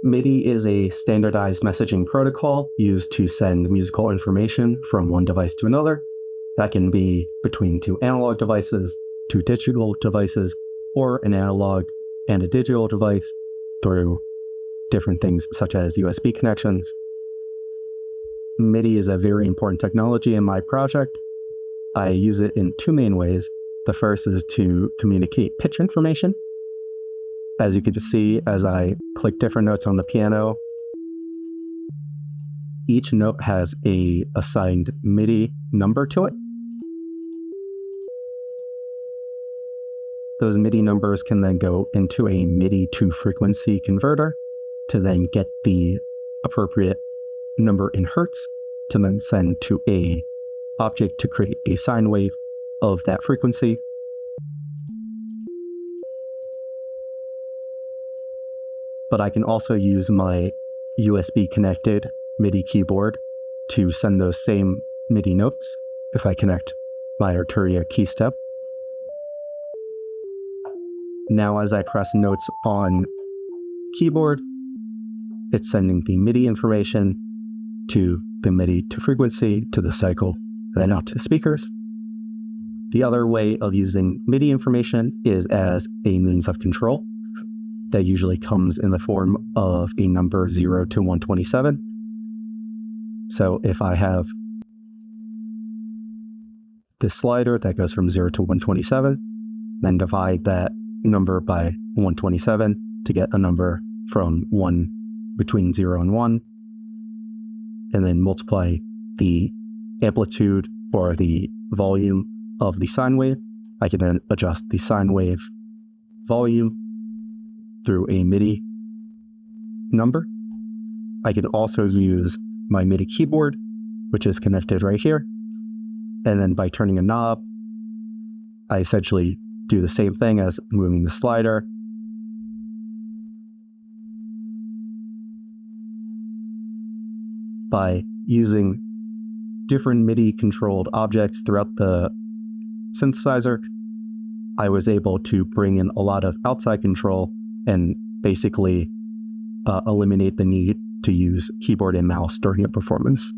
MIDI is a standardized messaging protocol used to send musical information from one device to another. That can be between two analog devices, two digital devices, or an analog and a digital device through different things such as USB connections. MIDI is a very important technology in my project. I use it in two main ways. The first is to communicate pitch information. As you can see, as I click different notes on the piano, each note has a assigned MIDI number to it. Those MIDI numbers can then go into a MIDI to frequency converter to then get the appropriate number in hertz to then send to a object to create a sine wave of that frequency. But I can also use my USB connected MIDI keyboard to send those same MIDI notes if I connect my Arturia key step. Now as I press notes on keyboard, it's sending the MIDI information to the MIDI to frequency, to the cycle, then out to speakers. The other way of using MIDI information is as a means of control. That usually comes in the form of a number 0 to 127. So if I have this slider that goes from 0 to 127, then divide that number by 127 to get a number from between 0 and 1, and then multiply the amplitude or the volume of the sine wave. I can then adjust the sine wave volume through a MIDI number. I can also use my MIDI keyboard, which is connected right here. And then by turning a knob, I essentially do the same thing as moving the slider. By using different MIDI controlled objects throughout the synthesizer, I was able to bring in a lot of outside control and basically eliminate the need to use keyboard and mouse during a performance.